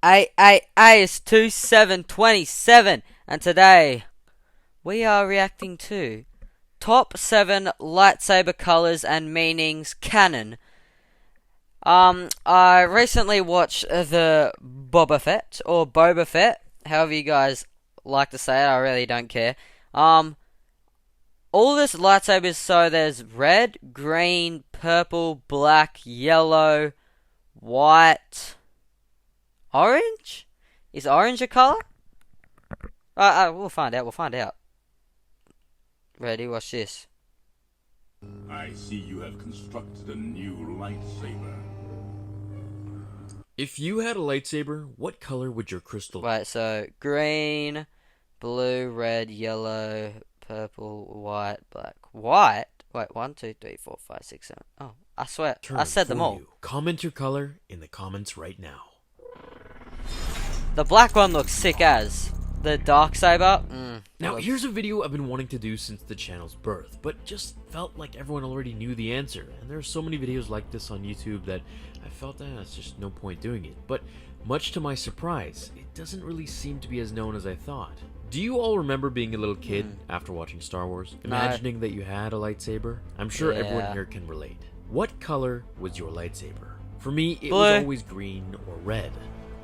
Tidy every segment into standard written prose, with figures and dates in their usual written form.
888 is 2727, and today we are reacting to top 7 lightsaber colors and meanings canon. I recently watched the Boba Fett, however you guys like to say it. I really don't care. All this lightsabers, so there's red, green, purple, black, yellow, white, orange? Is orange a color? We'll find out. We'll find out. Ready? Watch this. I see you have constructed a new lightsaber. If you had a lightsaber, what color would your crystal be? Right, so green, blue, red, yellow, purple, white, black. White? Wait, 1, 2, 3, 4, 5, 6, 7. Oh, I swear, I said them all. Comment your color in the comments right now. The black one looks sick as. The dark saber. Now, here's a video I've been wanting to do since the channel's birth, but just felt like everyone already knew the answer, and there are so many videos like this on YouTube that I felt that it's just no point doing it. But much to my surprise, it doesn't really seem to be as known as I thought. Do you all remember being a little kid after watching Star Wars, imagining that you had a lightsaber? I'm sure everyone here can relate. What color was your lightsaber? For me, it was always green or red.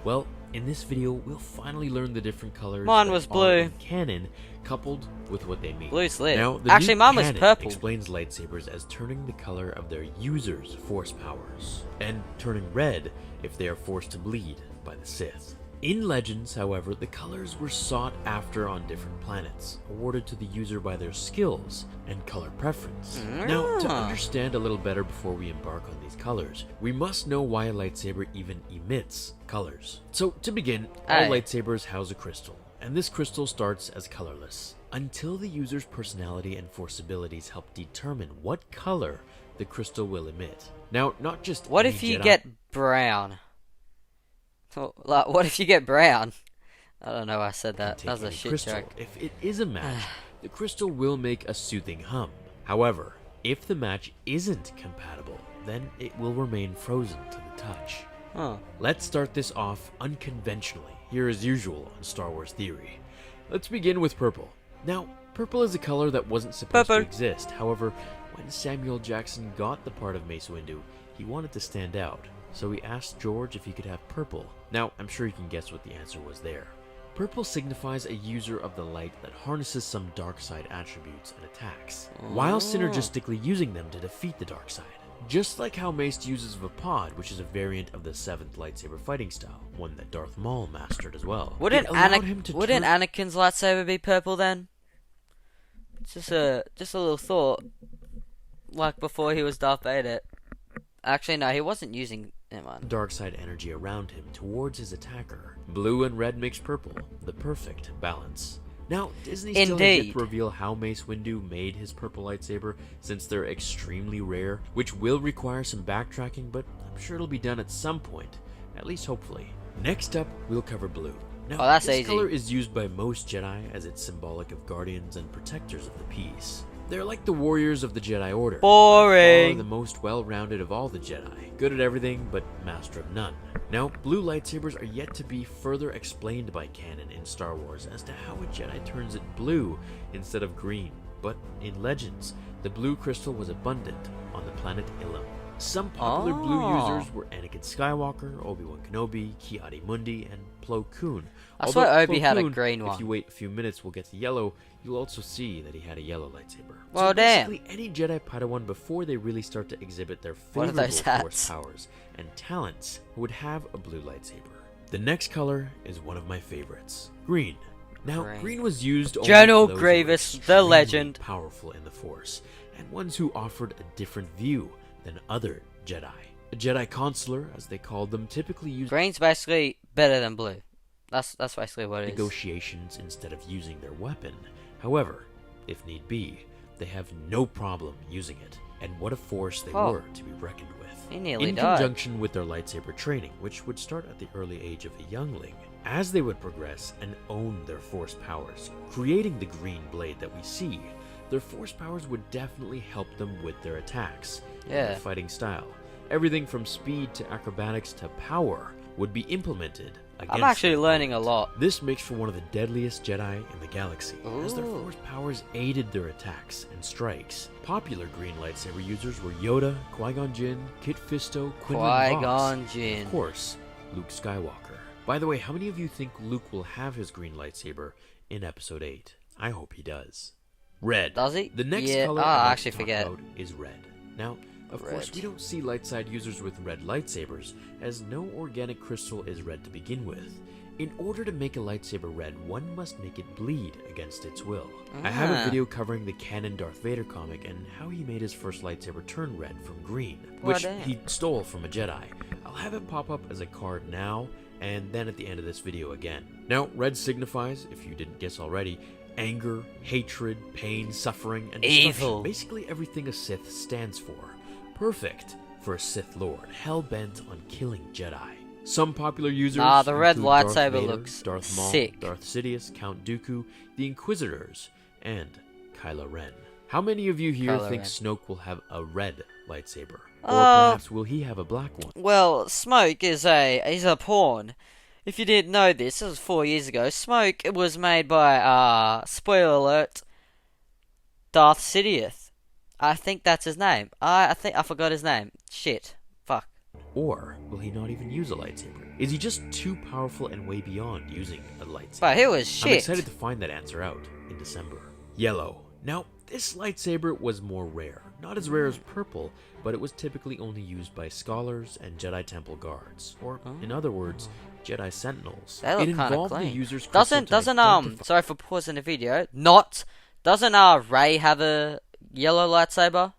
Well, in this video, we'll finally learn the different colors. Mine was blue. In canon, coupled with what they mean. Blue's lit. Now, the actually, new mine was canon purple. Explains lightsabers as turning the color of their users' force powers, and turning red if they are forced to bleed by the Sith. In Legends, however, the colors were sought after on different planets, awarded to the user by their skills and color preference. Now, to understand a little better before we embark on these colors, we must know why a lightsaber even emits colors. So, to begin, all lightsabers house a crystal, and this crystal starts as colorless, until the user's personality and force abilities help determine what color the crystal will emit. Now, not just what if you get brown? Like, what if you get brown? I don't know why I said that. That was a shit joke. If it is a match, the crystal will make a soothing hum. However, if the match isn't compatible, then it will remain frozen to the touch. Let's start this off unconventionally, here as usual on Star Wars Theory. Let's begin with purple. Now, purple is a color that wasn't supposed to exist. However, when Samuel Jackson got the part of Mace Windu, he wanted to stand out. So he asked George if he could have purple. Now, I'm sure you can guess what the answer was there. Purple signifies a user of the light that harnesses some dark side attributes and attacks, while synergistically using them to defeat the dark side. Just like how Mace uses Vapod, which is a variant of the 7th lightsaber fighting style, one that Darth Maul mastered as well. Wouldn't Anakin's lightsaber be purple then? Just a little thought. Like before he was Darth Vader. Actually, no, he wasn't using dark side energy around him towards his attacker. Blue and red makes purple, the perfect balance. Now, Disney still has yet to reveal how Mace Windu made his purple lightsaber, since they're extremely rare, which will require some backtracking, but I'm sure it'll be done at some point, at least hopefully. Next up, we'll cover blue. Now, this color is used by most Jedi as it's symbolic of guardians and protectors of the peace. They're like the warriors of the Jedi Order. Boring. The most well-rounded of all the Jedi. Good at everything, but master of none. Now, blue lightsabers are yet to be further explained by canon in Star Wars as to how a Jedi turns it blue instead of green. But in Legends, the blue crystal was abundant on the planet Ilum. Some popular blue users were Anakin Skywalker, Obi-Wan Kenobi, Ki-Adi-Mundi, and Plo Koon. I swear Obi had a green one. If you wait a few minutes, we'll get to yellow. You'll also see that he had a yellow lightsaber. Well, so damn. Basically, any Jedi Padawan before they really start to exhibit their favorable force powers and talents would have a blue lightsaber. The next color is one of my favorites, green. Now, green was used only General for those Grievous, who were the legend, powerful in the Force, and ones who offered a different view than other Jedi. A Jedi Consular, as they called them, typically used green's basically better than blue. That's basically what it is. Negotiations instead of using their weapon. However, if need be, they have no problem using it. And what a force they were to be reckoned with. He nearly in died. conjunction with their lightsaber training, which would start at the early age of a youngling, as they would progress and own their force powers, creating the green blade that we see, their force powers would definitely help them with their attacks and their fighting style. Everything from speed to acrobatics to power would be implemented against I'm actually their learning a opponent. lot. This makes for one of the deadliest Jedi in the galaxy, as their Ooh. force powers aided their attacks and strikes. Popular green lightsaber users were Yoda, Qui-Gon Jinn, Kit Fisto, Quinlan Voss, Qui-Gon and Jinn. of course, Luke Skywalker. By the way, how many of you think Luke will have his green lightsaber in Episode 8? I hope he does. Red. Does he? The next Yeah. color Oh, I'd I like actually to talk forget. about is red. Now, of course, Red. we don't see light side users with red lightsabers, as no organic crystal is red to begin with. In order to make a lightsaber red, one must make it bleed against its will. I have a Ah. video covering the canon Darth Vader comic and how he made his first lightsaber turn red from green, Well, which damn. he stole from a Jedi. I'll have it pop up as a card now, and then at the end of this video again. Now, red signifies, if you didn't guess already, anger, hatred, pain, suffering, and destruction. Evil. Basically everything a Sith stands for. Perfect for a Sith Lord, hell-bent on killing Jedi. Some popular users Nah, the red include Darth lightsaber Vader, looks Darth Maul, sick. Darth Sidious, Count Dooku, the Inquisitors, and Kylo Ren. How many of you here Kylo think Ren. Snoke will have a red lightsaber? Or Uh, perhaps will he have a black one? Well, Smoke is a pawn. If you didn't know this was 4 years ago. Smoke was made by spoiler alert, Darth Sidious. I think that's his name. I think I forgot his name. Shit. Fuck. Or will he not even use a lightsaber? Is he just too powerful and way beyond using a lightsaber? But he was I'm shit. excited to find that answer out in December. Yellow. Now, this lightsaber was more rare. Not as rare as purple, but it was typically only used by scholars and Jedi Temple guards, or in other words, Jedi Sentinels. They look it kind of involved the clean. user's crystal to Doesn't identify- sorry for pausing the video. Doesn't Rey have a yellow lightsaber?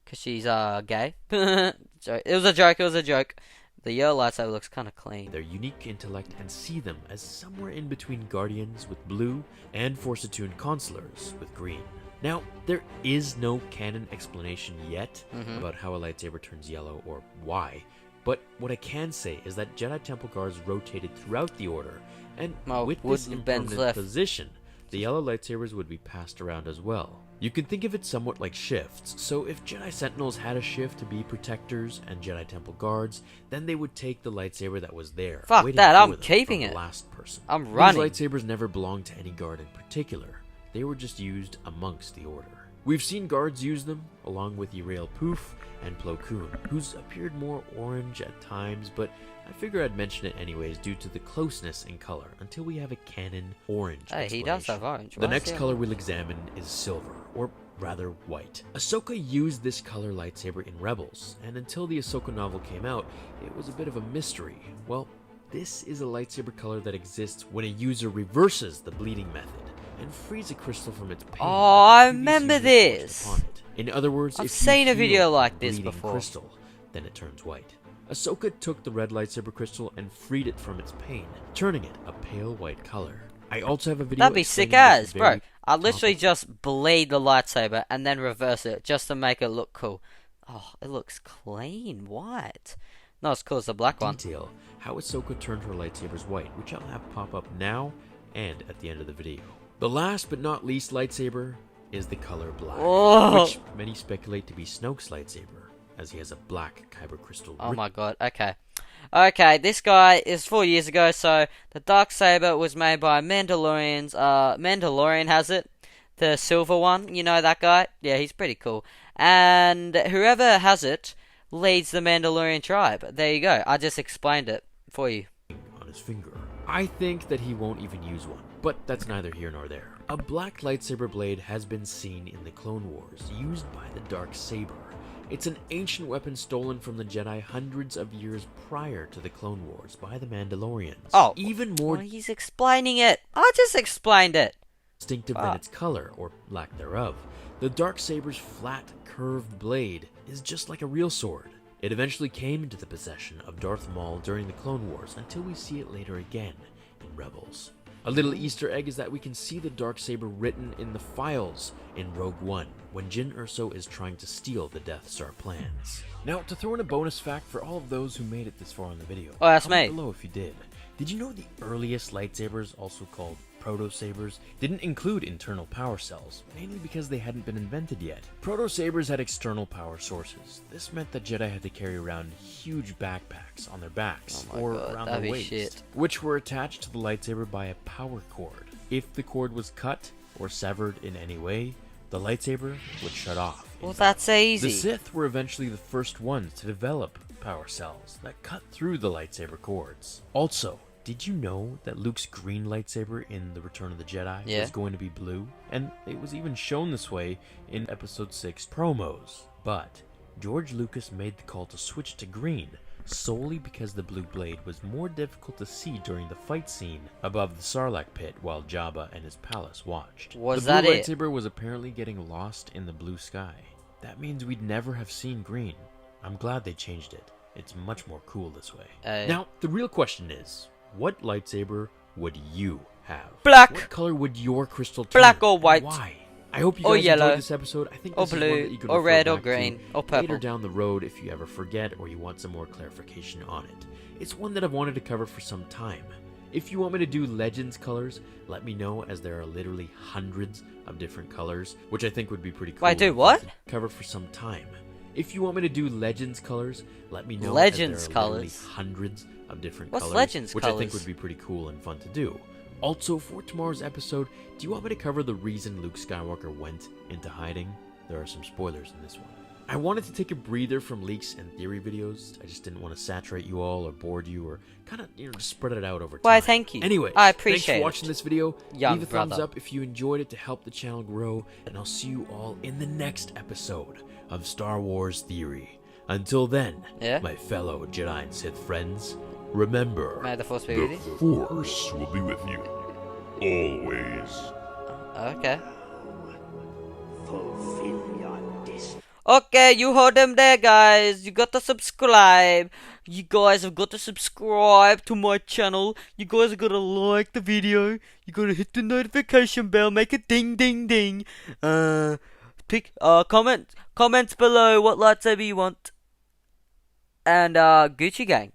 Cause she's gay. It was a joke. The yellow lightsaber looks kind of clean. their unique intellect and see them as somewhere in between Guardians with blue and Force-attuned Consulars with green. Now, there is no canon explanation yet about how a lightsaber turns yellow or why, but what I can say is that Jedi Temple guards rotated throughout the Order, and Oh, with wood this and Ben's impermanent left. position, the yellow lightsabers would be passed around as well. You can think of it somewhat like shifts, so if Jedi Sentinels had a shift to be protectors and Jedi Temple guards, then they would take the lightsaber that was there. Fuck waiting that, for I'm them keeping from the it. last person. I'm running. These lightsabers never belonged to any guard in particular. They were just used amongst the Order. We've seen guards use them, along with Yarael Poof and Plo Koon, who's appeared more orange at times, but I figure I'd mention it anyways due to the closeness in color, until we have a canon orange Hey, he does explanation. have orange. The Why is next he color orange? we'll examine is silver, or rather white. Ahsoka used this color lightsaber in Rebels, and until the Ahsoka novel came out, it was a bit of a mystery. Well, this is a lightsaber color that exists when a user reverses the bleeding method and frees a crystal from its pain. Oh, that I the previous remember user forced this. upon it. In other words, I've if you seen a heal video like a this bleeding before. crystal, then it turns white. Ahsoka took the red lightsaber crystal and freed it from its pain, turning it a pale white color. I also have a video. That'd be sick explaining this as, bro. very I literally topic. just bleed the lightsaber and then reverse it just to make it look cool. Oh, it looks clean white. Not as cool as the black one. Detail how Ahsoka turned her lightsabers white, which I'll have pop up now and at the end of the video. The last but not least lightsaber is the color black, Oh. which many speculate to be Snoke's lightsaber, as he has a black kyber crystal. Oh my god, okay. Okay, this guy is 4 years ago, so the Darksaber was made by Mandalorians. Mandalorian has it. The silver one, you know that guy? Yeah, he's pretty cool. And whoever has it leads the Mandalorian tribe. There you go. I just explained it for you. on his finger. I think that he won't even use one, but that's neither here nor there. A black lightsaber blade has been seen in the Clone Wars, used by the Darksaber. It's an ancient weapon stolen from the Jedi hundreds of years prior to the Clone Wars by the Mandalorians. Oh, even more well, he's explaining it. I just explained it. distinctive than its color, or lack thereof. The Darksaber's flat, curved blade is just like a real sword. It eventually came into the possession of Darth Maul during the Clone Wars until we see it later again in Rebels. A little Easter egg is that we can see the Darksaber written in the files in Rogue One when Jyn Erso is trying to steal the Death Star plans. Now, to throw in a bonus fact for all of those who made it this far in the video. Oh, that's comment me. below if you did. Did you know the earliest lightsabers, also called proto-sabers didn't include internal power cells, mainly because they hadn't been invented yet. Proto-sabers had external power sources. This meant that Jedi had to carry around huge backpacks on their backs or around their waist, which were attached to the lightsaber by a power cord. If the cord was cut or severed in any way, the lightsaber would shut off. Well, that's easy. The Sith were eventually the first ones to develop power cells that cut through the lightsaber cords. Also, did you know that Luke's green lightsaber in The Return of the Jedi was going to be blue? And it was even shown this way in Episode 6 promos. But George Lucas made the call to switch to green solely because the blue blade was more difficult to see during the fight scene above the Sarlacc pit while Jabba and his palace watched. The blue lightsaber was apparently getting lost in the blue sky. That means we'd never have seen green. I'm glad they changed it. It's much more cool this way. Now, the real question is, what lightsaber would you have? Black! What color would your crystal turn? Black or white? Why? I hope you guys enjoyed this episode. I think this is one that you can or refer red or back green to or purple later down the road if you ever forget or you want some more clarification on it. It's one that I've wanted to cover for some time. If you want me to do Legends colors, let me know, as there are literally hundreds of different colors, which I think would be pretty cool. Wait, do what? Cover for some time. If you want me to do Legends colors, let me know. Legends as there are colors. Hundreds of different What's colors, Legends which colors? I think would be pretty cool and fun to do. Also, for tomorrow's episode, do you want me to cover the reason Luke Skywalker went into hiding? There are some spoilers in this one. I wanted to take a breather from leaks and theory videos. I just didn't want to saturate you all or bored you or kind of, just spread it out over time. Why, thank you. Anyway, I appreciate thanks for watching this video. Leave a thumbs brother. up if you enjoyed it to help the channel grow, and I'll see you all in the next episode of Star Wars Theory. Until then, my fellow Jedi and Sith friends, remember, May the Force be with The you. Force will be with you. Always. Okay. Fulfill your destiny. Okay, you heard them there, guys. You got to subscribe. You guys have got to subscribe to my channel. You guys have got to like the video. You got to hit the notification bell. Make it ding, ding, ding. Comments below what lightsaber you want. And Gucci Gang.